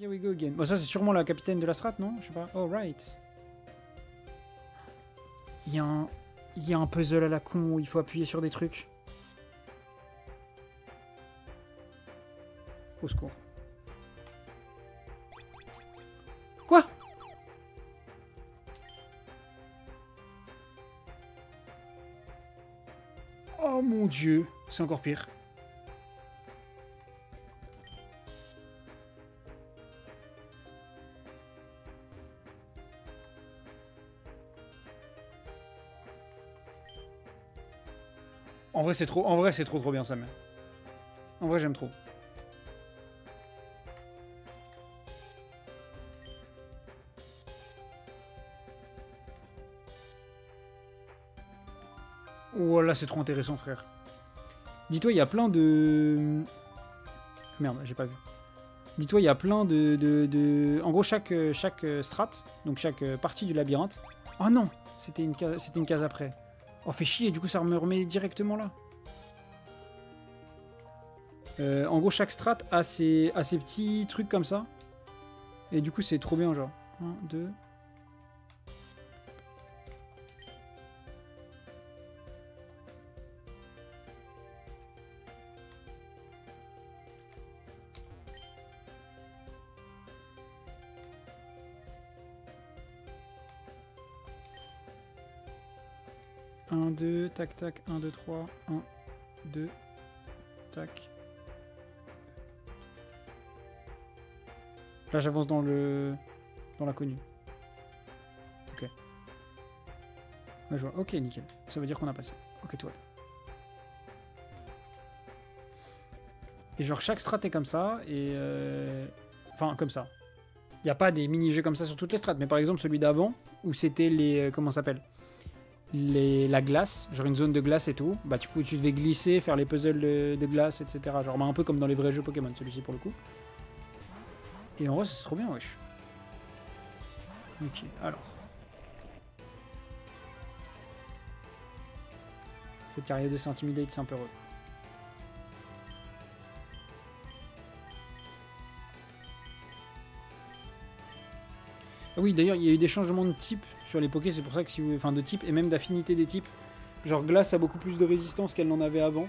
Here we go again. Bon, ça, c'est sûrement la capitaine de la strat, non? Je sais pas. Oh, right. Il y a un puzzle à la con où il faut appuyer sur des trucs. Au secours. Quoi? Oh mon dieu, c'est encore pire. En vrai, c'est trop bien ça, mais. En vrai, j'aime trop. Oh là, c'est trop intéressant, frère. Dis-toi, il y a plein de... Merde, j'ai pas vu. Dis-toi, il y a plein de... En gros, chaque strat, donc chaque partie du labyrinthe... Oh non, c'était une case après. Oh, fait chier, du coup, ça me remet directement là. En gros, chaque strat a ses petits trucs comme ça. Et du coup, c'est trop bien, genre. 1, 2... 1, 2, tac, tac, 1, 2, 3, 1, 2, tac. Là, j'avance dans l'inconnu. Ok. Ouais, je vois. Ok, nickel. Ça veut dire qu'on a passé. Ok, toi. Et genre, chaque strat est comme ça, et... Enfin, comme ça. Il n'y a pas des mini-jeux comme ça sur toutes les strates, mais par exemple, celui d'avant, où c'était les... Comment ça s'appelle? La glace, genre une zone de glace et tout, bah tu devais glisser, faire les puzzles de glace, etc. Genre bah, un peu comme dans les vrais jeux Pokémon, celui-ci pour le coup. Et en vrai, c'est trop bien, wesh. Ok, alors. Le fait qu'Aria 2 c'est Intimidate, c'est un peu heureux. Ah oui, d'ailleurs, il y a eu des changements de type sur les Pokés, c'est pour ça que si vous... Enfin, de type et même d'affinité des types. Genre, glace a beaucoup plus de résistance qu'elle n'en avait avant.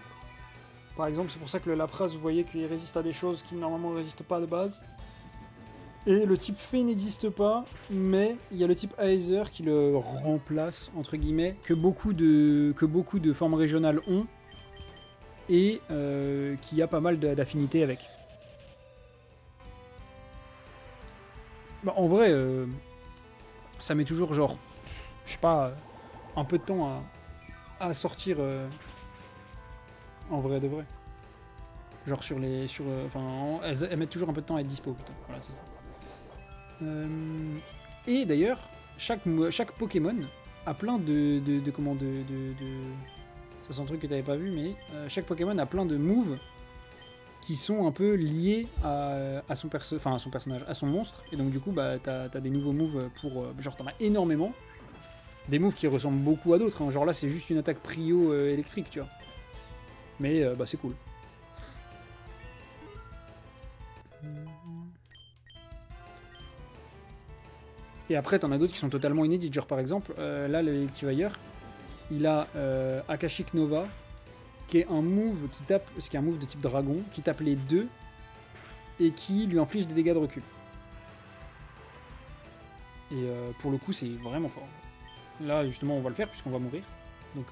Par exemple, c'est pour ça que le Lapras, vous voyez qu'il résiste à des choses qui normalement ne résistent pas de base. Et le type fée n'existe pas, mais il y a le type Aether qui le remplace, entre guillemets, que beaucoup de formes régionales ont, et qui a pas mal d'affinités avec. Bah, en vrai, ça met toujours genre, je sais pas, un peu de temps à sortir en vrai de vrai. Genre sur les... Enfin, elles mettent toujours un peu de temps à être dispo, putain. Voilà, c'est ça. Et d'ailleurs, chaque Pokémon a plein ça c'est un truc que t'avais pas vu, mais chaque Pokémon a plein de moves qui sont un peu liés à son personnage, à son monstre. Et donc du coup, bah, t'as des nouveaux moves pour... genre t'en as énormément. Des moves qui ressemblent beaucoup à d'autres. Hein. Genre là, c'est juste une attaque prio électrique, tu vois. Mais bah, c'est cool. Et après, t'en as d'autres qui sont totalement inédites. Genre par exemple, là, le Electivire, il a Akashic Nova, qui est un move qui tape, ce qui est un move de type dragon, qui tape les deux et qui lui inflige des dégâts de recul. Et pour le coup, c'est vraiment fort. Là, justement, on va le faire puisqu'on va mourir. Donc,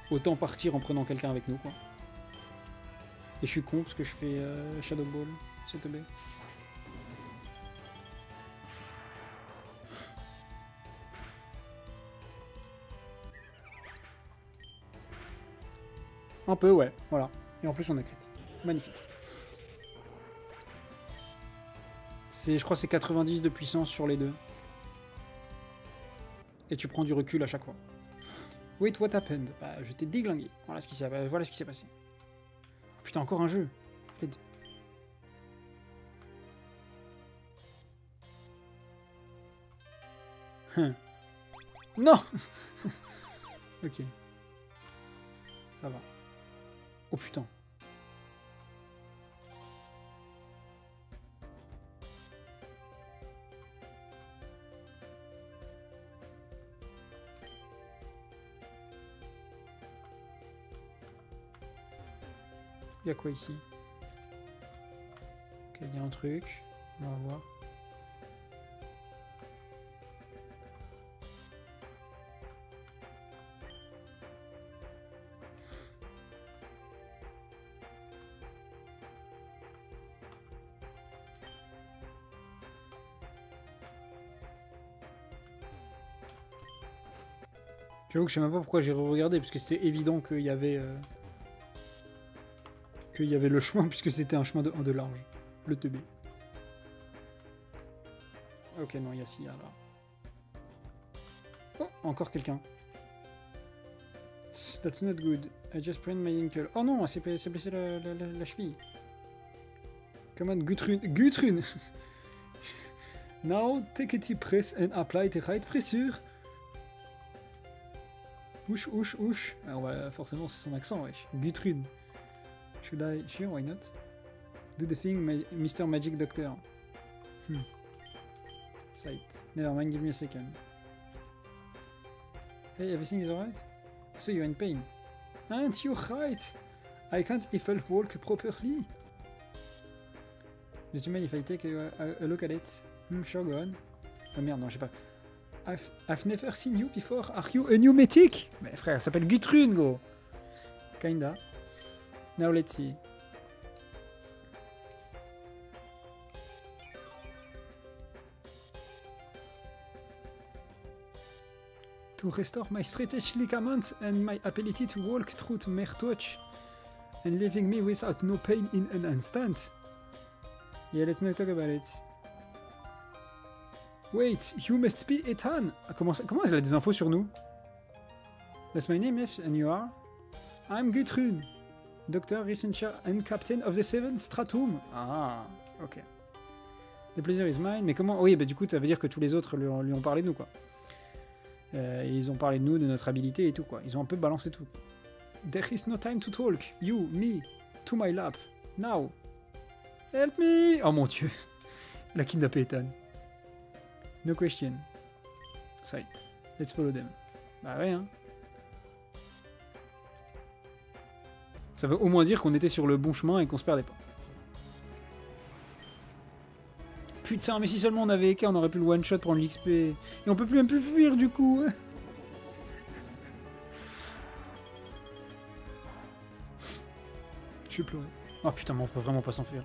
autant partir en prenant quelqu'un avec nous, quoi. Et je suis con parce que je fais Shadow Ball, s'il te plaît. Un peu, ouais, voilà. Et en plus, on a crit. Magnifique. Je crois que c'est 90 de puissance sur les deux. Et tu prends du recul à chaque fois. Wait, what happened? Bah, je t'ai déglingué. Voilà ce qui s'est passé. Putain, encore un jeu. Aide. Non. Ok. Ça va. Oh putain. Il y a quoi ici? Ok, il y a un truc. On va voir. J'avoue que je sais même pas pourquoi j'ai re-regardé, parce que c'était évident qu'il y avait le chemin, puisque c'était un chemin de 1 de large, le teubé. Ok, non, il y a si, là. Oh, encore quelqu'un. That's not good. I just sprained my ankle. Oh non, elle s'est blessé la cheville. Come on, Gutrun. Gutrun! Now, take a deep breath and apply the right pressure. Ouch, ouch, ouch. Alors, forcément, c'est son accent, wesh. Gutrun. Should I? Sure, why not? Do the thing, Mr. Magic Doctor. Sight. Never mind, give me a second. Hey, everything is alright? So you're in pain. Aren't you right? I can't even walk properly. Does it mind if I take a look at it? Sure, go on. Oh merde, non, je sais pas. I've never seen you before. Are you a new mythic? Mais frère, elle s'appelle Gutrun, gros. Kinda. Now let's see. To restore my stretched ligaments and my ability to walk through the mere touch, and leaving me without no pain in an instant. Yeah, let's not talk about it. Wait, you must be Ethan. Comment elle a des infos sur nous? That's my name, yes, and you are? I'm Gutrun, Doctor, Researcher, and Captain of the Seventh Stratum. Ah, ok. The pleasure is mine. Mais comment? Oui, bah du coup, ça veut dire que tous les autres lui ont parlé de nous, quoi. Ils ont parlé de nous, de notre habilité et tout, quoi. Ils ont un peu balancé tout. There is no time to talk. You, me, to my lap. Now. Help me! Oh mon dieu. Elle a kidnappé Ethan. No question. Sight. Let's follow them. Bah ouais, hein. Ça veut au moins dire qu'on était sur le bon chemin et qu'on se perdait pas. Putain, mais si seulement on avait EK, on aurait pu le one-shot prendre l'XP. Et on peut même plus fuir du coup. Je vais pleurer. Oh putain, mais on peut vraiment pas s'enfuir.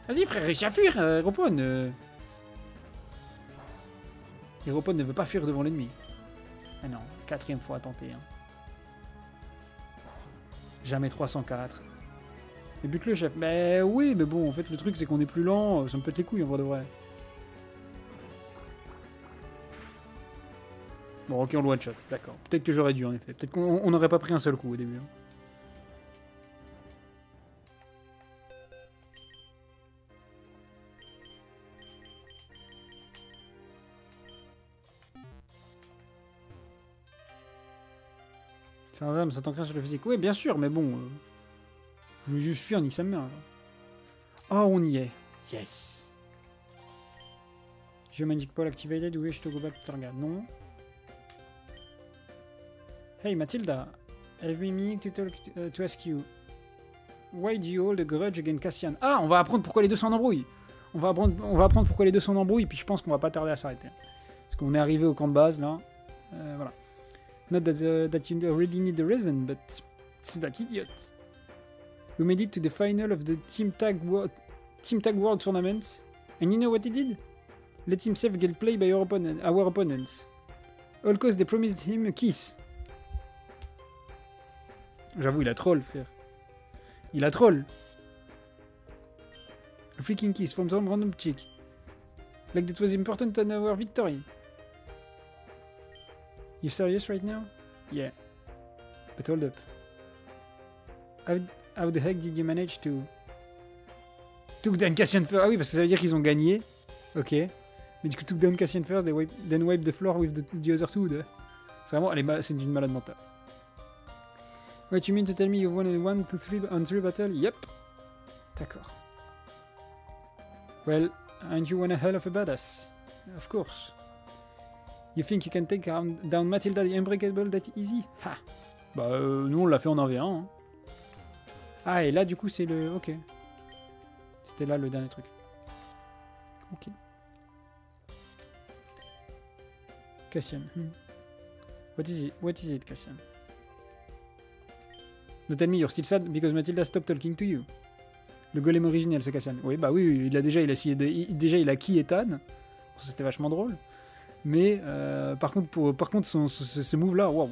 Vas-y frère, réussis à fuir, Héropone. Héropone ne veut pas fuir devant l'ennemi. Ah non, 4ème fois à tenter. Hein. Jamais 304. Mais bute le chef. Mais oui, mais bon, en fait, le truc, c'est qu'on est plus lent. Ça me pète les couilles, en vrai de vrai. Bon, ok, on le one-shot. D'accord. Peut-être que j'aurais dû, en effet. Peut-être qu'on n'aurait pas pris un seul coup au début. Hein. C'est un âme, ça t'ancre sur le physique. Oui, bien sûr, mais bon... je vais juste fuir, nique sa mère. Oh, on y est. Yes. Geomagic Pole activated, wish to go back to target. Non. Hey, Matilda. I've been meaning to talk to ask you. Why do you hold a grudge against Cassian? Ah, on va apprendre pourquoi les deux sont en embrouille. On va apprendre pourquoi les deux sont en embrouille, puis je pense qu'on va pas tarder à s'arrêter. Parce qu'on est arrivé au camp de base, là. Voilà. Not that you really need a reason, but it's that idiot. We made it to the final of the Team Tag World Tournament, and you know what he did? Let himself get played by our opponents. All cause they promised him a kiss. J'avoue, il a troll, frère. Il a troll. A freaking kiss from some random chick. Like that was important on our victory. You serious right now? Yeah. But hold up. How the heck did you manage to... Took down Cassian first? Ah oui, parce que ça veut dire qu'ils ont gagné. Ok. Mais du coup, took down Cassian first, then wipe the floor with the other two. C'est vraiment... c'est d'une malade mentale. What you mean to tell me you've won on 3 battles? Yep. D'accord. Well, aren't you one a hell of a badass? Of course. You think you can take down Matilda the Unbreakable that easy? Ha! Bah, nous on l'a fait en 1v1. Hein. Ah, et là, du coup, c'est le... Ok. C'était là le dernier truc. Ok. Cassian. What is it, Cassian? Don't tell me you're still sad because Matilda stopped talking to you. Le golem originel, ce Cassian. Oui, bah oui, il a essayé de... Déjà, il a qui Ethan. C'était vachement drôle. Mais, par contre, ce move-là, wow.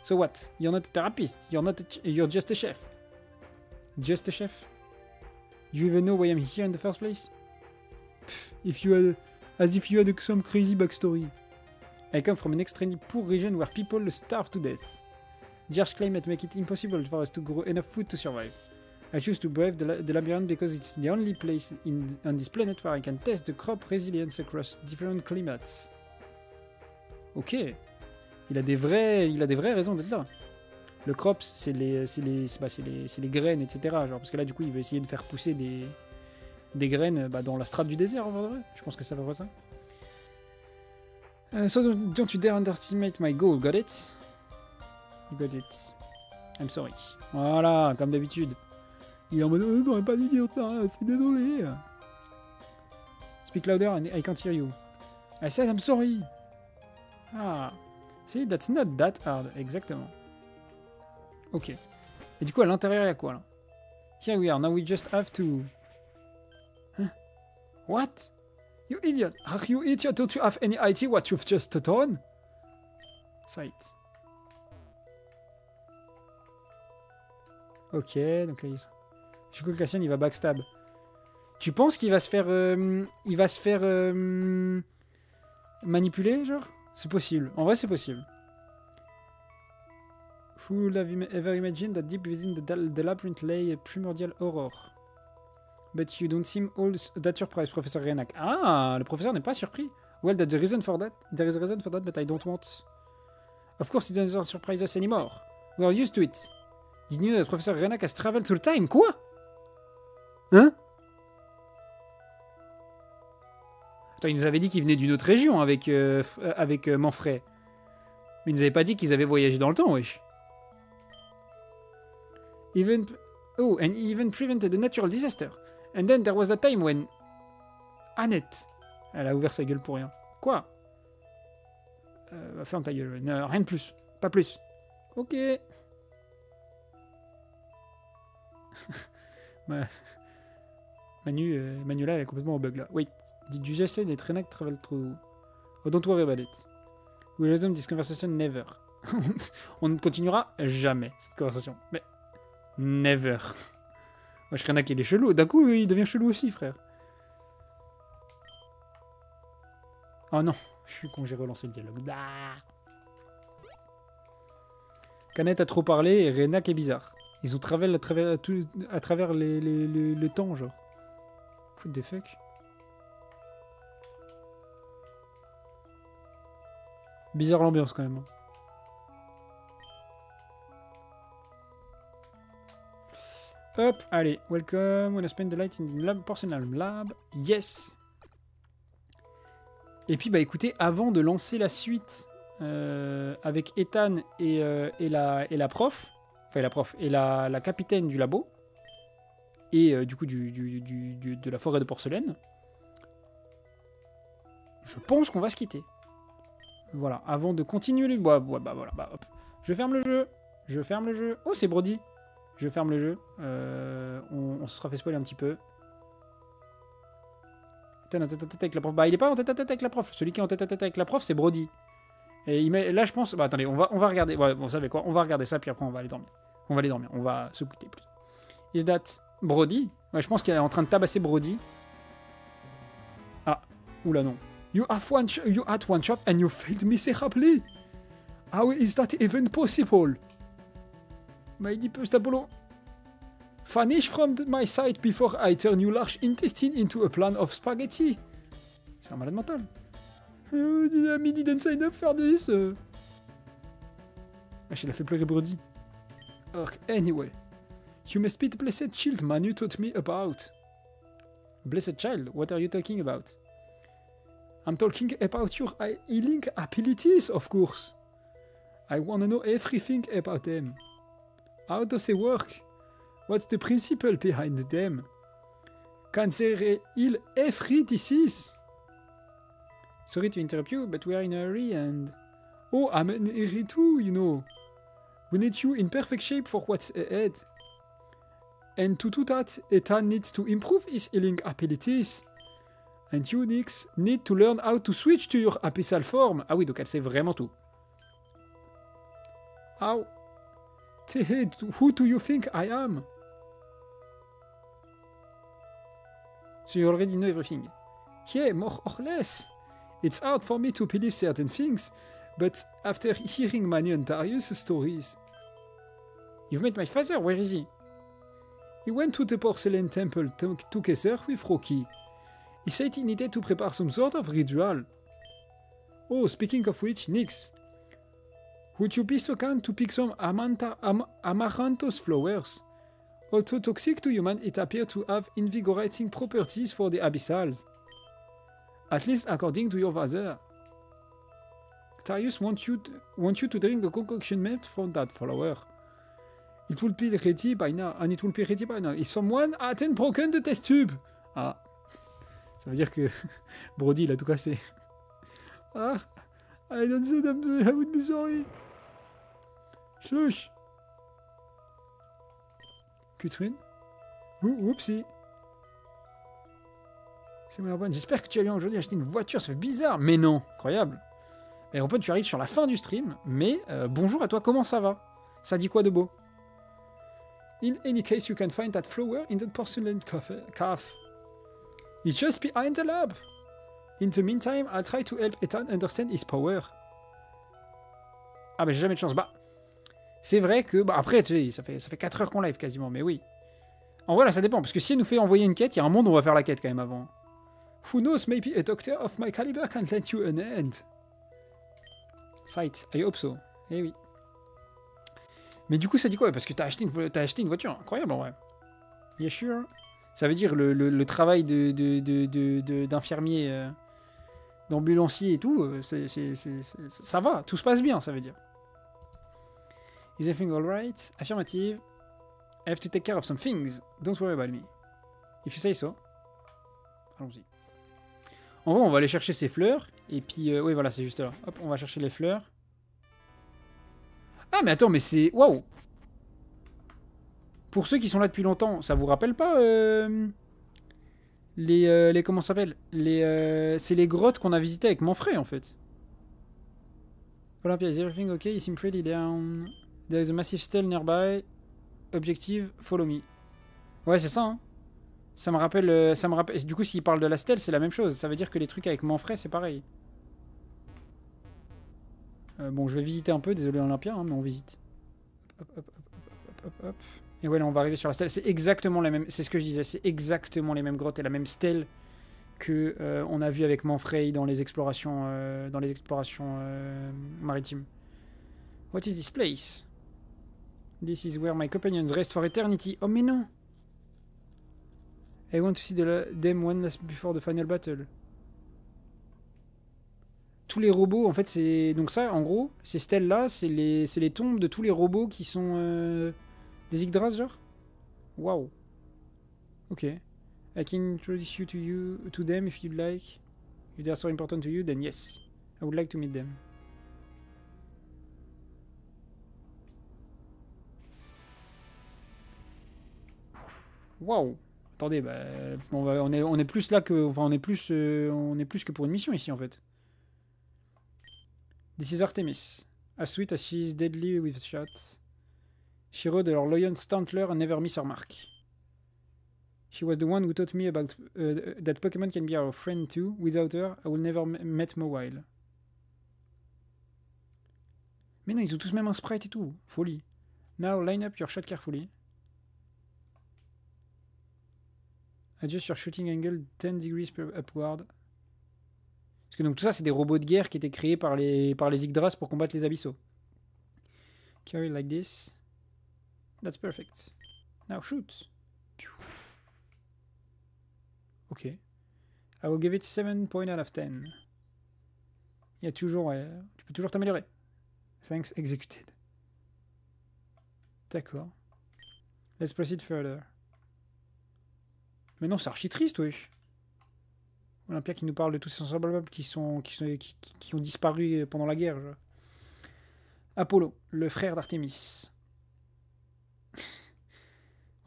So what? You're not a therapist. You're just a chef. Just a chef? Do you even know why I'm here in the first place? As if you had some crazy backstory. I come from an extremely poor region where people starve to death. Jar's climate make it impossible for us to grow enough food to survive. I choose to brave the labyrinth because it's the only place on this planet where I can test the crop resilience across different climates. Ok. Il a des vraies raisons d'être là. Le crops, c'est les graines, etc. Genre, parce que là, du coup, il veut essayer de faire pousser des graines dans la strate du désert, en vrai. Je pense que ça va pas ça. So don't you dare underestimate my goal, got it? You got it. I'm sorry. Voilà, comme d'habitude. Il est en mode, j'aurais pas dû dire ça, je suis désolé. Speak louder and I can't hear you. I said I'm sorry. Ah. See, that's not that hard. Exactement. Ok. Et du coup, à l'intérieur, il y a quoi, là? Here we are. Now we just have to... Huh? What? You idiot. Are you idiot? Don't you have any idea what you've just done? Sight. Ok, donc là, je crois que Cassian, il va backstab. Tu penses qu'il va se faire... manipuler, genre? C'est possible. En vrai, c'est possible. Who would have ever imagined that deep within the labyrinth lay a primordial horror? But you don't seem all that surprised, Professor Renak. Ah, le professeur n'est pas surpris. Well, that's the reason for that. There is a reason for that, but I don't want... Of course, it doesn't surprise us anymore. We are used to it. Did you know that Professor Renak has traveled through time? Quoi? Hein? Attends, il nous avait dit qu'il venait d'une autre région avec Manfred. Mais il nous avait pas dit qu'ils avaient voyagé dans le temps, wesh. And even prevented a natural disaster. And then there was a time when... Annette. Elle a ouvert sa gueule pour rien. Quoi? Ferme ta gueule. Non, rien de plus. Pas plus. Ok. Manuela, elle est complètement au bug là. Wait, did you just say that Renak travel through... Oh, don't worry about it. We'll resume this conversation never. On ne continuera jamais cette conversation. Mais... Never. Wesh, Renak, il est chelou. D'un coup, il devient chelou aussi, frère. Oh non, je suis con, j'ai relancé le dialogue. Ah. Canet a trop parlé et Renak est bizarre. Ils ont traversé à travers le temps, genre. What the fuck? Bizarre l'ambiance, quand même. Hop, allez. Welcome, when I spend the light in the lab, personal lab. Yes! Et puis, bah écoutez, avant de lancer la suite avec Ethan et la prof... Enfin, la prof et la capitaine du labo, et du coup de la forêt de porcelaine, je pense qu'on va se quitter. Voilà, avant de continuer les... voilà, hop. Je ferme le jeu. Oh, c'est Brody. Je ferme le jeu. On se sera fait spoiler un petit peu. Ethan en tête-à-tête avec la prof. Bah, il est pas en tête-à-tête avec la prof. Celui qui est en tête-à-tête avec la prof, c'est Brody. Et là, je pense... Bah, attendez, on va regarder... Ouais, bon, vous savez quoi? On va regarder ça, puis après, on va aller dormir. On va se quitter plus. Is that Brody? Ouais, je pense qu'elle est en train de tabasser Brody. Ah, oula non. You had one shot and you failed miserably. How is that even possible? My deepest Apollo. Vanish from my sight before I turn your large intestine into a plan of spaghetti. C'est un malade mental. I didn't sign up for this. Wesh, il a fait pleurer Brody. Anyway, you must be the blessed child man you taught me about. Blessed child? What are you talking about? I'm talking about your healing abilities, of course. I want to know everything about them. How does it work? What's the principle behind them? Cancer-il efriticis? Sorry to interrupt you, but we are in a hurry and... Oh, I'm in a hurry too, you know. We need you in perfect shape for what's ahead. And to do that, Ethan needs to improve his healing abilities. And you, Nyx, need to learn how to switch to your abyssal form. Ah oui, donc elle sait vraiment tout. How? Who do you think I am? So you already know everything. Yeah, more or less. It's hard for me to believe certain things, but after hearing Manu and Darius' stories... You've met my father, where is he? He went to the porcelain temple together with Rocky. He said he needed to prepare some sort of ritual. Oh, speaking of which, Nyx, would you be so kind to pick some amaranthus flowers? Although toxic to humans, it appears to have invigorating properties for the abyssals. At least according to your father. Darius wants you to drink a concoction made from that flower. It will be ready by now, and it will be ready by now. If someone hasn't broken the test tube. Ah. Ça veut dire que Brody, il a tout cassé. Ah. I don't say that I would be sorry. Shush. Cutrin. Oupsie. C'est moi, Erwan. J'espère que tu as bien aujourd'hui acheté une voiture. Ça fait bizarre. Mais non. Incroyable. Et Erwan, tu arrives sur la fin du stream. Mais bonjour à toi. Comment ça va? Ça dit quoi de beau? In any case, you can find that flower in the porcelain calf. It's just behind the lab. In the meantime, I'll try to help Ethan understand his power. Ah bah j'ai jamais de chance. Bah, c'est vrai que... Bah après, tu sais, ça fait 4 heures qu'on live quasiment, mais oui. En vrai, là, ça dépend, parce que si elle nous fait envoyer une quête, il y a un monde où on va faire la quête quand même avant. Who knows, maybe a doctor of my caliber can lend you an hand. Sight, I hope so. Eh oui. Mais du coup, ça dit quoi? Parce que t'as acheté une voiture. Incroyable, en vrai. Yeah, sure. Ça veut dire le travail d'infirmier, d'ambulancier et tout, ça va. Tout se passe bien, ça veut dire. Is everything alright? Affirmative. I have to take care of some things. Don't worry about me. If you say so. Allons-y. En vrai, on va aller chercher ces fleurs. Et puis, oui, voilà, c'est juste là. Hop, on va chercher les fleurs. Ah, mais attends, mais c'est... Waouh! Pour ceux qui sont là depuis longtemps, ça vous rappelle pas les comment ça s'appelle? C'est les grottes qu'on a visitées avec Manfred, en fait. Olympia, is everything okay? You seem pretty down. There is a massive stele nearby. Objective, follow me. Ouais, c'est ça, hein. Ça me rappelle... Du coup, s'il parle de la stèle, c'est la même chose. Ça veut dire que les trucs avec Manfred, c'est pareil. Bon, je vais visiter un peu. Désolé, Olympia, hein, mais on visite. Hop, hop, hop, hop, hop, hop. Et ouais, là, on va arriver sur la stèle. C'est exactement la même... C'est ce que je disais. C'est exactement les mêmes grottes et la même stèle que on a vu avec Manfred dans les explorations, maritimes. What is this place? This is where my companions rest for eternity. Oh, mais non! I want to see them one last before the final battle. Tous les robots, en fait, c'est... Donc ça, en gros, ces stèles-là, c'est les tombes de tous les robots qui sont... des Yggdrasil, genre? Waouh. Ok. I can introduce you to them if you'd like. If they are so important to you, then yes. I would like to meet them. Waouh. Attendez, bah, on est plus là que... Enfin, on est plus que pour une mission ici, en fait. This is Artemis. As sweet as she is deadly with shots. She rode her lion Stantler and never miss her mark. She was the one who taught me about that Pokémon can be our friend too. Without her, I would never met Mawile. Mais non, ils ont tous même un sprite et tout. Folie. Now, line up your shot carefully. Adjust your shooting angle 10 degrees upward. Parce que donc tout ça, c'est des robots de guerre qui étaient créés par les Yggdrasil pour combattre les abyssaux. Carry like this. That's perfect. Now shoot. Ok. I will give it 7 points out of 10. Il y a toujours... tu peux toujours t'améliorer. Thanks, executed. D'accord. Let's proceed further. Mais non, c'est archi triste, wesh. Olympia qui nous parle de tous ces semblables qui ont disparu pendant la guerre. Genre. Apollo, le frère d'Artémis.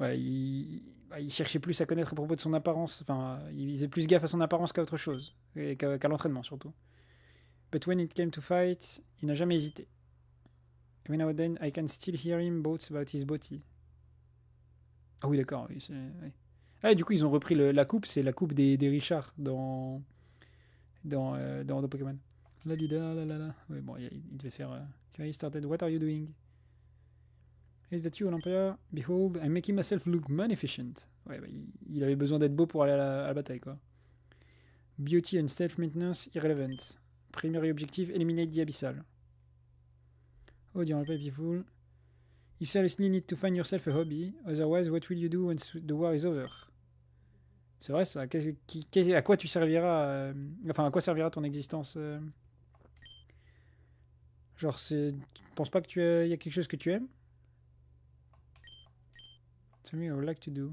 Ouais, il cherchait plus à connaître à propos de son apparence. Enfin, il faisait plus gaffe à son apparence qu'à autre chose. Et qu'à l'entraînement, surtout. But when it came to fight, il n'a jamais hésité. Every now and then, I can still hear him boast about his body. Ah oui, d'accord. Oui, ouais. Ah, du coup, ils ont repris la coupe. C'est la coupe des Richards dans Pokémon. La lida, la la la. Ouais, bon, il devait faire... He started, what are you doing? Is that you, Olympia? Behold, I'm making myself look magnificent. Ouais, bah, il avait besoin d'être beau pour aller à la bataille, quoi. Beauty and self-maintenance irrelevant. Primary objective, eliminate the abyssal. Oh, dear Olympia, beautiful. You seriously need to find yourself a hobby, otherwise what will you do once the war is over? C'est vrai ça, à quoi tu serviras, enfin à quoi servira ton existence Genre, tu penses pas qu'il y a quelque chose que tu aimes? Tell me I would like to do.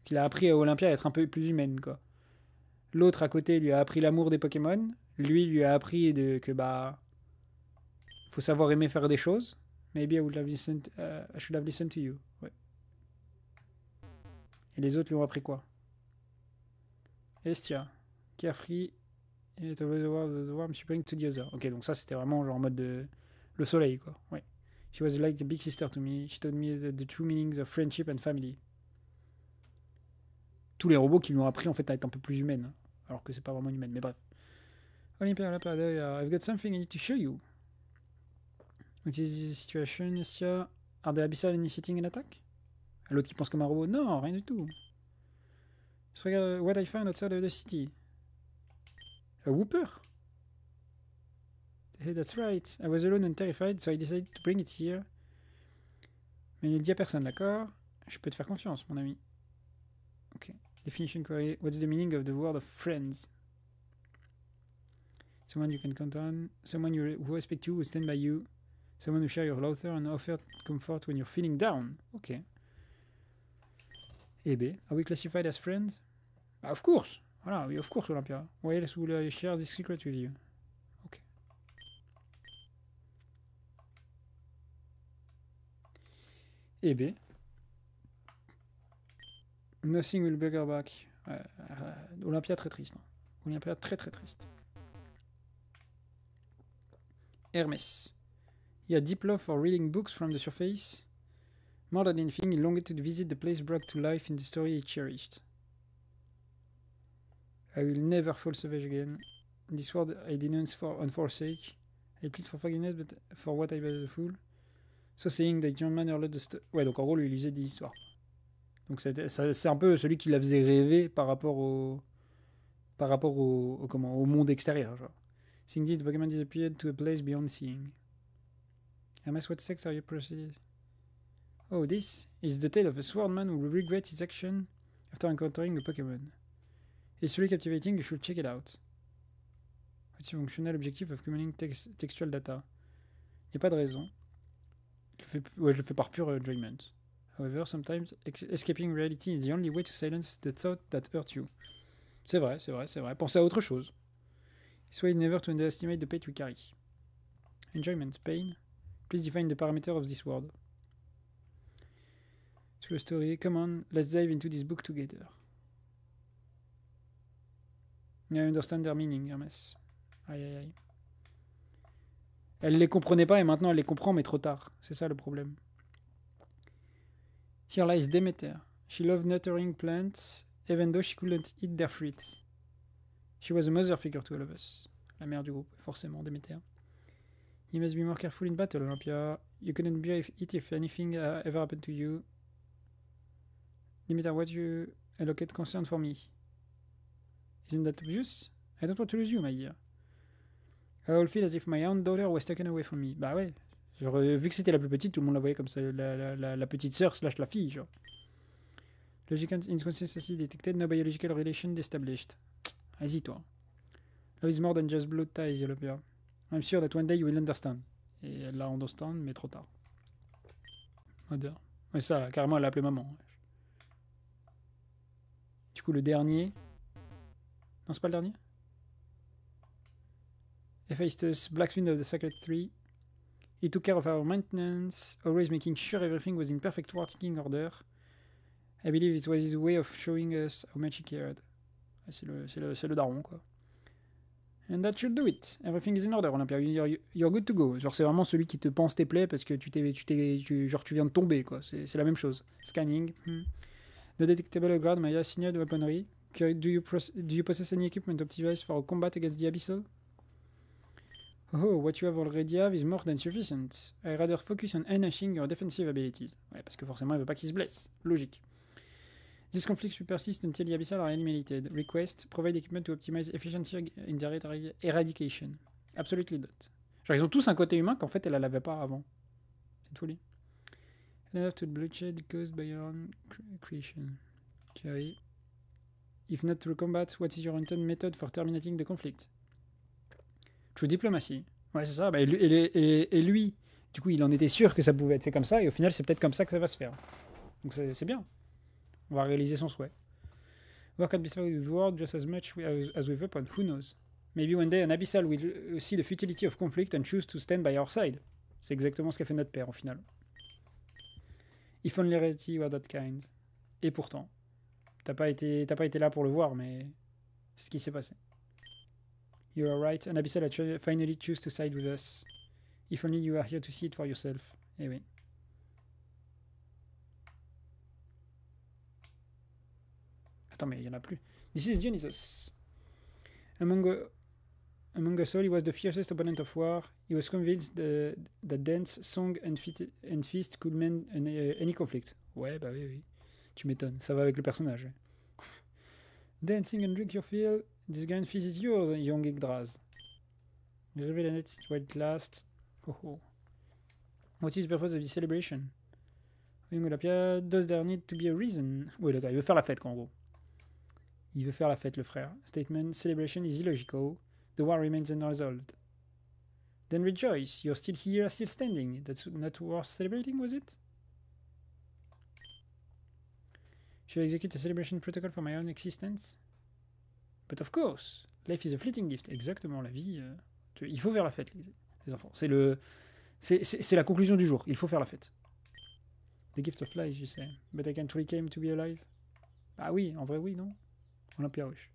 Qu'il a appris à Olympia à être un peu plus humaine, quoi. L'autre à côté lui a appris l'amour des Pokémon. Lui a appris que bah faut savoir aimer faire des choses. Maybe I should have listened to you. Ouais. Et les autres lui ont appris quoi? Estia, carefree, et the warm spring to the other. Ok, donc ça c'était vraiment genre en mode le soleil, quoi. Ouais. She was like the big sister to me. She taught me the true meanings of friendship and family. Tous les robots qui lui ont appris en fait à être un peu plus humaine, hein, alors que c'est pas vraiment humaine. Mais bref. Olympia, I've got something I need to show you. What is the situation, Estia? Are the abyssal initiating an attack? L'autre qui pense comme un robot. Non, rien du tout. Just regard what I found outside of the city. A whooper? Hey, that's right. I was alone and terrified, so I decided to bring it here. Mais il ne le dit à personne, d'accord? Je peux te faire confiance, mon ami. Ok. Definition query. What's the meaning of the word of friends? Someone you can count on. Someone who respects you, who stand by you. Someone who share your laughter and offer comfort when you're feeling down. Ok. Et B. Are we classified as friends? Of course. Voilà, oui, of course, Olympia. Why else would I share this secret with you? Ok. Et B. Nothing will bring her back. Olympia très triste. Hein. Olympia très très triste. Hermès. He had deep love for reading books from the surface. More than anything, he longed to visit the place brought to life in the story he cherished. I will never fall savage again. This word I denounce on forsake. I plead for forgiveness, but for what I was a fool. So saying that young man heard the story. Ouais, donc en gros, lui, il lisait des histoires. Donc c'est un peu celui qui la faisait rêver par rapport au monde extérieur. Genre. Seeing this, the Pokemon disappeared to a place beyond seeing. Hermes, what sex are you proceeding? Oh, this is the tale of a swordman who regrets his action after encountering a Pokemon. It's really captivating, you should check it out. What's the functional objective of communicating textual data? Il n'y a pas de raison. Je le fais par pure enjoyment. However, sometimes escaping reality is the only way to silence the thought that hurt you. C'est vrai. Pensez à autre chose. It's why never to underestimate the pain we carry. Enjoyment, pain. Please define the parameter of this word. To a story, come on, let's dive into this book together. I understand their meaning, Hermès. Aïe. Elle les comprenait pas et maintenant elle les comprend, mais trop tard. C'est ça le problème. Here lies Demeter. She loved nurturing plants, even though she couldn't eat their fruits. She was a mother figure to all of us. La mère du groupe, forcément, Demeter. You must be more careful in battle, Olympia. You couldn't bear it if anything ever happened to you. Demeter, what you allocate concern for me? Isn't that obvious? I don't want to lose you, my dear. I all feel as if my own daughter was taken away from me. Bah ouais. Genre, vu que c'était la plus petite, tout le monde la voyait comme ça, la petite sœur slash la fille, genre. Logical inconsistency detected, no biological relation established. Vas-y, toi. Love is more than just blood ties, Olympia. I'm sure that one day you will understand. Et elle l'a understand, mais trop tard. Mother. Ouais, ça, carrément, elle l'a appelé maman. Du coup, le dernier... Non, c'est pas le dernier? Hephaestus, Blacksmith of the Sacred Three. He took care of our maintenance, always making sure everything was in perfect working order. I believe it was his way of showing us how much he cared. C'est le daron, quoi. And that should do it. Everything is in order, Olympia. You're good to go. Genre, c'est vraiment celui qui te pense tes plaies parce que tu viens de tomber, quoi. C'est la même chose. Scanning. No detectable ground, my assigned weaponry. Do you possess any equipment optimized for combat against the Abyssal? Oh, what you have already have is more than sufficient. I rather focus on enhancing your defensive abilities. Ouais, parce que forcément, il veut pas qu'il se blesse. Logique. This conflict will persist until the Abyssal are eliminated. Request, provide equipment to optimize efficiency in their eradication. Absolutely not. Genre, ils ont tous un côté humain qu'en fait, elle l'avait pas avant. C'est une folie. Enough to bloodshed caused by your own creation. Okay. If not through combat, what is your intended method for terminating the conflict? True diplomacy. Ouais, c'est ça. Bah, et lui, du coup, il en était sûr que ça pouvait être fait comme ça, et au final, c'est peut-être comme ça que ça va se faire. Donc c'est bien. On va réaliser son souhait. Work at Abyssal with Ward just as much as with Weapon. Who knows? Maybe one day an Abyssal will see the futility of conflict and choose to stand by our side. C'est exactement ce qu'a fait notre père, au final. If only reality were that kind. Et pourtant, t'as pas été là pour le voir, mais c'est ce qui s'est passé. You are right, an Abyssal had finally choose to side with us. If only you are here to see it for yourself. Eh oui. Attends, mais il y en a plus. This is Dionysos. Among us all, he was the fiercest opponent of war. He was convinced that dance, song and feast could mend any conflict. Ouais, bah oui. Tu m'étonnes, ça va avec le personnage. Ouais. Dancing and drink your fill. This grand feast is yours, young Yggdrasil. Reveal and it while it lasts. Oh. What is the purpose of this celebration? Young Olympia, does there need to be a reason? Oui, le gars, il veut faire la fête, quoi, en gros. Il veut faire la fête, le frère. Statement, celebration is illogical. The war remains unresolved. Then rejoice, you're still here, still standing. That's not worth celebrating, was it? Should I execute a celebration protocol for my own existence? But of course, life is a fleeting gift. Exactement, la vie... il faut faire la fête, les enfants. C'est la conclusion du jour. Il faut faire la fête. The gift of life, you say. But I can't really claim to be alive. Ah oui, en vrai, oui, non? Olympia, wesh.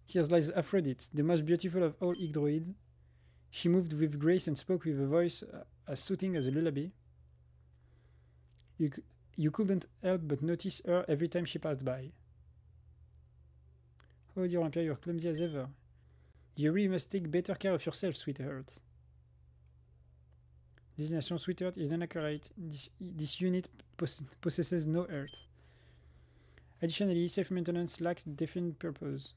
Here lies Aphrodite, the most beautiful of all Yggdrasil. She moved with grace and spoke with a voice as soothing as a lullaby. You couldn't help but notice her every time she passed by. Oh dear Olympia, you're clumsy as ever. You really must take better care of yourself, sweetheart. Designation sweetheart is inaccurate. This unit possesses no earth. Additionally, self-maintenance lacks definite purpose.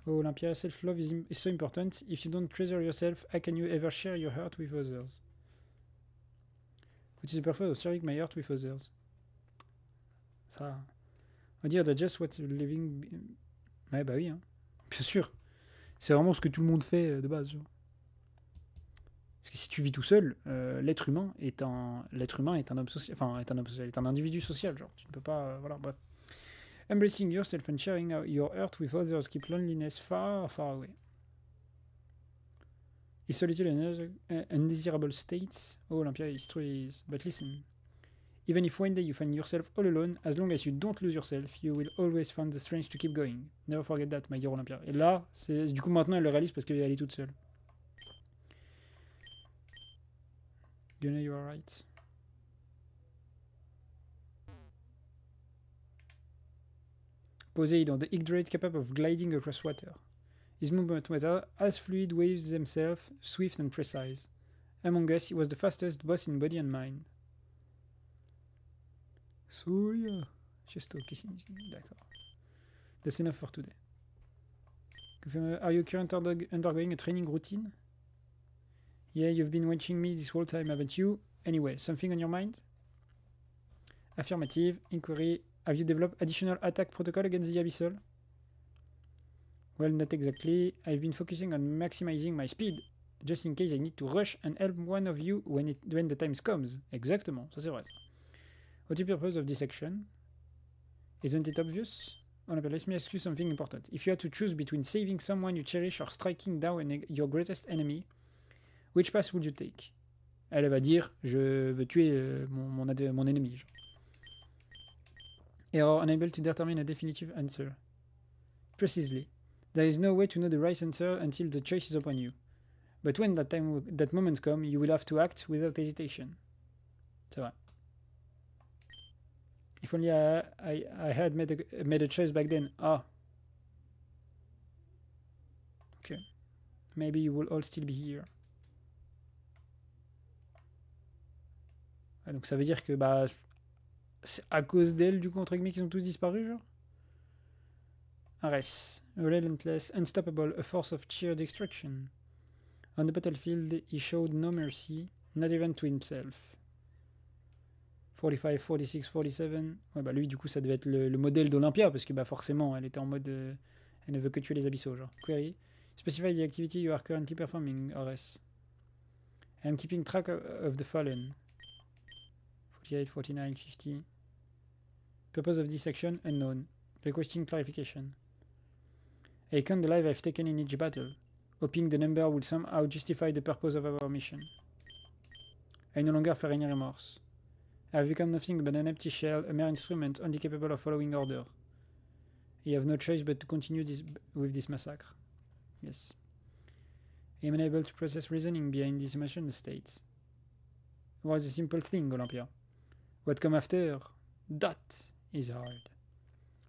Oh Olympia, self-love is so important. If you don't treasure yourself, how can you ever share your heart with others? What is the purpose of sharing my heart with others? Ça... On va dire that just what living... Ouais, bah oui, hein. Bien sûr. C'est vraiment ce que tout le monde fait de base. Parce que si tu vis tout seul, l'être humain est un homme social, enfin est un individu social, genre tu ne peux pas, voilà, bref. Embracing yourself and sharing your heart with others keep loneliness far, far away. Is solitude and undesirable states? Oh, Olympia is true, but listen. Even if one day you find yourself all alone, as long as you don't lose yourself, you will always find the strength to keep going. Never forget that, my dear Olympia. Et là, du coup maintenant elle le réalise parce qu'elle est toute seule. You know you are right. Poseidon, the Yggdrasil capable of gliding across water. His movement was as fluid waves themselves, swift and precise. Among us, he was the fastest boss in body and mind. So yeah. Just d'accord. That's enough for today. Are you currently undergoing a training routine? Yeah, you've been watching me this whole time, haven't you? Anyway, something on your mind? Affirmative. Inquiry. Have you developed additional attack protocol against the Abyssal? Well, not exactly. I've been focusing on maximizing my speed. just in case I need to rush and help one of you when the time comes. Exactement, ça c'est vrai. What's the purpose of this action? Isn't it obvious? Olympia, let me ask you something important. If you had to choose between saving someone you cherish or striking down your greatest enemy, which path would you take? Elle va dire, je veux tuer mon ennemi. Genre. Error, unable to determine a definitive answer. Precisely. There is no way to know the right answer until the choice is upon you. But when that moment comes, you will have to act without hesitation. C'est vrai. If only I had made a choice back then. Ah. Okay. Maybe you will all still be here. Ah, donc ça veut dire que bah c'est à cause d'elle du coup entre guillemets qu'ils ont tous disparu genre. Ares, relentless, unstoppable, a force of sheer destruction. On the battlefield, he showed no mercy, not even to himself. 45, 46, 47. Ouais, bah lui, du coup, ça devait être le modèle d'Olympia, parce que bah forcément, elle était en mode. Elle ne veut que tuer les abyssaux, genre. Query. Specify the activity you are currently performing, Ares. I am keeping track of the fallen. 48, 49, 50. Purpose of this action, unknown. Requesting clarification. I count the lives I've taken in each battle, hoping the number will somehow justify the purpose of our mission. I no longer fear any remorse. I have become nothing but an empty shell, a mere instrument only capable of following order. You have no choice but to continue with this massacre. Yes. I am unable to process reasoning behind these emotional states. It was a simple thing, Olympia. What come after? That is hard.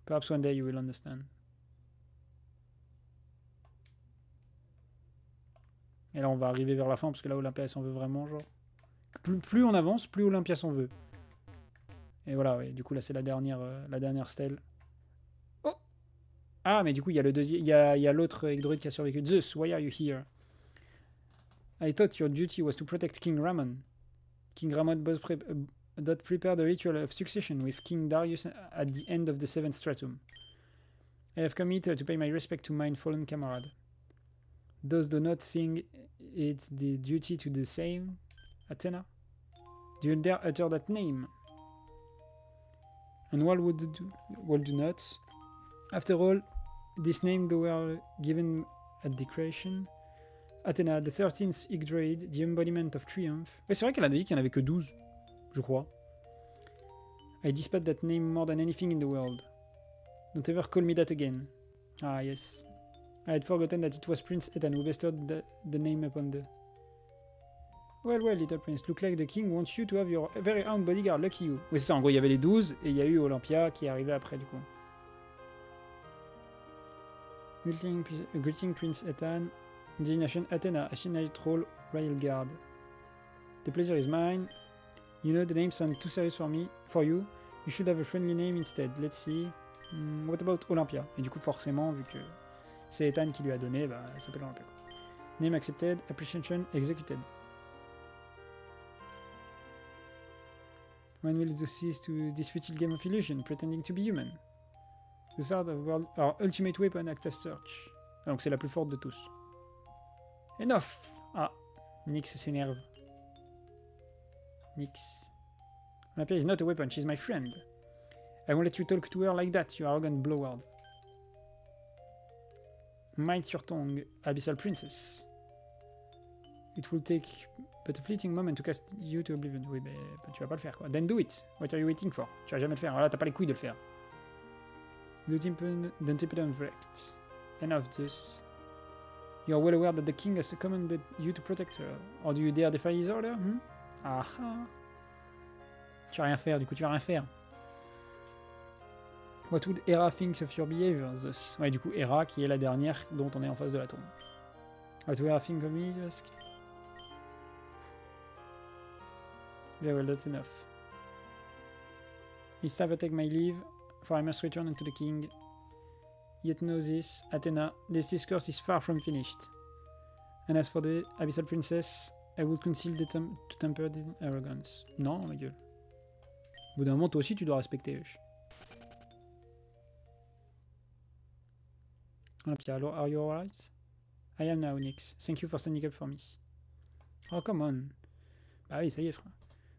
Perhaps one day you will understand. Et là, on va arriver vers la fin, parce que là, Olympia s'en veut vraiment, genre. Plus on avance, plus Olympia s'en veut. Et voilà, ouais, du coup, là, c'est la dernière stèle. Oh! Ah, mais du coup, il y a le deuxième... Il y a l'autre Egdroid qui a survécu. Zeus, why are you here? I thought your duty was to protect King Ramon. King Ramon doth prepare the ritual of succession with King Darius at the end of the 7th stratum. I have come here to pay my respect to mine fallen comrade. Those do not think it's the duty to the same, Athena? Do you dare utter that name? And why would do not? After all, this name they were given at the creation. Athena, the 13th Yggdrasil, the embodiment of triumph. Ouais, c'est vrai qu'elle a dit qu'il n'y en avait que 12, je crois. I despise that name more than anything in the world. Don't ever call me that again. Ah, yes. I had forgotten that it was Prince Ethan who bestowed the name upon the... Well, little prince, look like the king wants you to have your very own bodyguard, lucky you. Oui, c'est ça, en gros, il y avait les 12, et il y a eu Olympia qui est arrivé après, du coup. Greeting Prince Ethan, designation Athena, Ashinite Troll, Royal Guard. The pleasure is mine. You know, the name sounds too serious for you. You should have a friendly name instead. Let's see. What about Olympia? Et du coup, forcément, vu que c'est Ethan qui lui a donné, bah, elle s'appelle Olympia. Name accepted, appreciation executed. When will you cease to this futile game of illusion, pretending to be human? The sword of world, our ultimate weapon at search. Donc c'est la plus forte de tous. Enough! Ah, Nyx s'énerve. Nyx. Olympia is not a weapon, she's my friend. I won't let you talk to her like that, you arrogant blowhard. Mind your tongue, Abyssal Princess. It will take but a fleeting moment to cast you to oblivion. Oui, mais tu vas pas le faire, quoi. Then do it. What are you waiting for? Tu vas jamais le faire. Voilà, t'as pas les couilles de le faire. Don't impudent wrecked. Enough of this. You are well aware that the king has commanded you to protect her. Or do you dare defy his order? Aha. Tu vas rien faire, du coup, tu vas rien faire. What would Hera think of your behavior, thus? Ouais, du coup, Hera, qui est la dernière dont on est en face de la tombe. What would Hera think of me, just... Yeah, well, that's enough. It's time to take my leave, for I must return unto the king. Yet know this, Athena, this discourse is far from finished. And as for the Abyssal Princess, I would conceal the to temper the arrogance. Non, ma gueule. Au bout d'un moment, toi aussi, tu dois respecter. Olympia, are you alright? I am now, Nyx. Thank you for standing up for me. Oh, come on. Bah oui, ça y est, frère.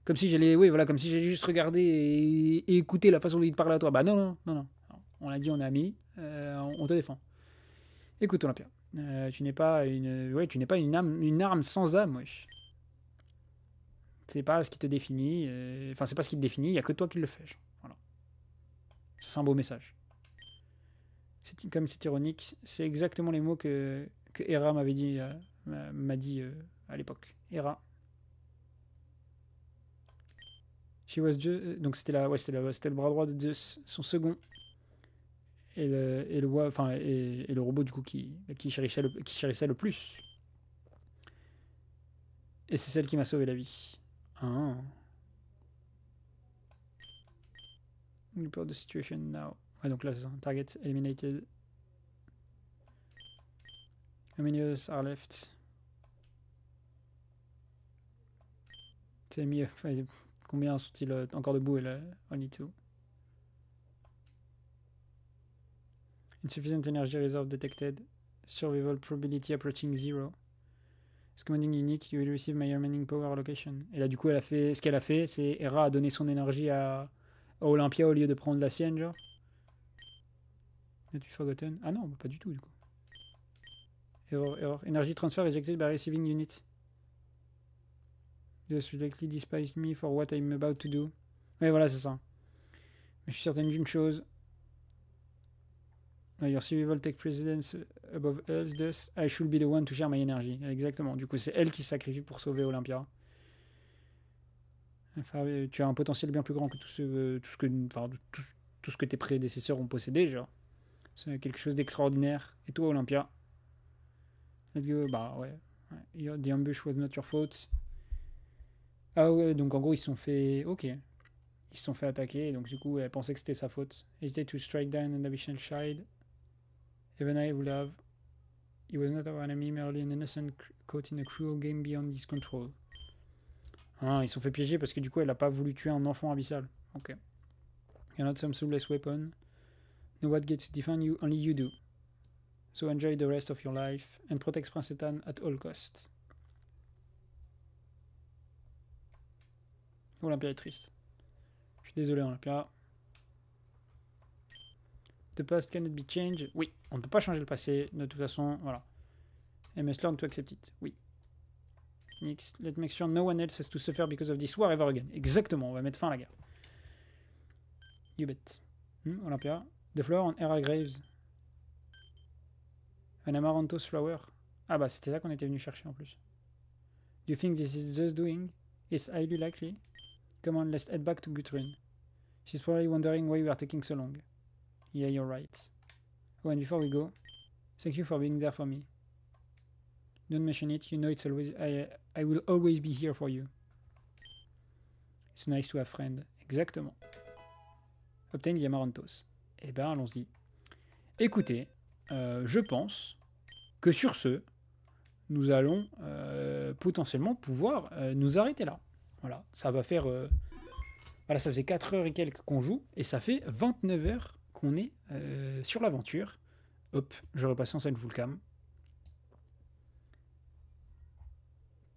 Comme si j'allais, oui, voilà, comme si j'allais juste regarder et écouter la façon dont il te parle à toi. Bah non, non, non, non. On l'a dit, on est amis, on te défend. Écoute, Olympia, tu n'es pas une arme sans âme, wesh. C'est pas ce qui te définit, enfin, c'est pas ce qui te définit, il y a que toi qui le fais. Genre. Voilà. Ça, c'est un beau message. Comme c'est ironique, c'est exactement les mots que Hera m'avait dit, m'a dit à l'époque. Hera. She was just, donc c'était le bras droit de Zeus, son second, et le robot du coup qui chérissait le plus. Et c'est celle qui m'a sauvé la vie. Ah. Report the situation now. Ouais, donc là c'est ça. Target eliminated. How many others are left? C'est mieux. Combien sont-ils encore debout? Only two. Insufficient energy reserve detected. Survival probability approaching 0. As commanding unit, you will receive my remaining power allocation. Et là, du coup, ce qu'elle a fait, c'est Hera a donné son énergie à Olympia au lieu de prendre la sienne, genre. Have you forgotten? Ah non, pas du tout, du coup. Error. Energy transfer rejected by receiving unit. Just likely despised me for what I'm about to do. Ouais, voilà, c'est ça. Mais je suis certaine d'une chose. Your survival take precedence above else, thus I should be the one to share my energy. Exactement. Du coup, c'est elle qui se sacrifie pour sauver Olympia. Enfin, tu as un potentiel bien plus grand que tout ce que tes prédécesseurs ont possédé, genre. C'est quelque chose d'extraordinaire. Et toi, Olympia? Let's go. Bah ouais. The ambush was not your fault. Ah ouais, donc en gros, ils se sont fait... Ok. Ils se sont fait attaquer, donc du coup, elle pensait que c'était sa faute. Hesitate to strike down an additional child. Even I would have. He was not our enemy, merely an innocent caught in a cruel game beyond his control. Ah, ils se sont fait piéger parce que du coup, elle a pas voulu tuer un enfant abyssal. Ok. You're not some soulless weapon. No what gets to define you, only you do. So enjoy the rest of your life and protect Prince Ethan at all costs. Olympia est triste. Je suis désolé, Olympia. The past cannot be changed. Oui, on ne peut pas changer le passé. De toute façon, voilà. I must learn to accept it. Oui. Next, let's make sure no one else has to suffer because of this war ever again. Exactement, on va mettre fin à la guerre. You bet. Olympia. The flower on Hera Graves. An Amaranthus flower. Ah bah c'était ça qu'on était venu chercher en plus. Do you think this is Zeus doing? It's highly likely. Come on, let's head back to Guthrun. She's probably wondering why we are taking so long. Yeah, you're right. Oh, and before we go, thank you for being there for me. Don't mention it, you know it's always... I will always be here for you. It's nice to have friend. Exactement. Obtain the Amaranthus. Eh ben, allons-y. Écoutez, je pense que sur ce, nous allons potentiellement pouvoir nous arrêter là. Voilà, ça va faire... voilà, ça faisait 4 heures et quelques qu'on joue, et ça fait 29 heures qu'on est sur l'aventure. Hop, je repasse en scène full cam.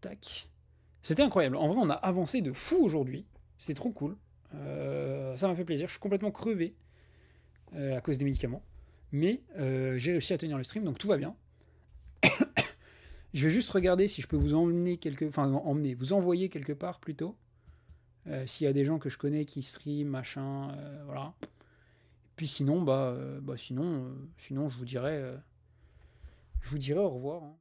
Tac. C'était incroyable. En vrai, on a avancé de fou aujourd'hui. C'était trop cool. Ça m'a fait plaisir. Je suis complètement crevé à cause des médicaments. Mais j'ai réussi à tenir le stream, donc tout va bien. Je vais juste regarder si je peux vous emmener vous envoyer quelque part plutôt. S'il y a des gens que je connais qui stream, machin, voilà. Puis sinon, sinon, je vous dirai au revoir. Hein.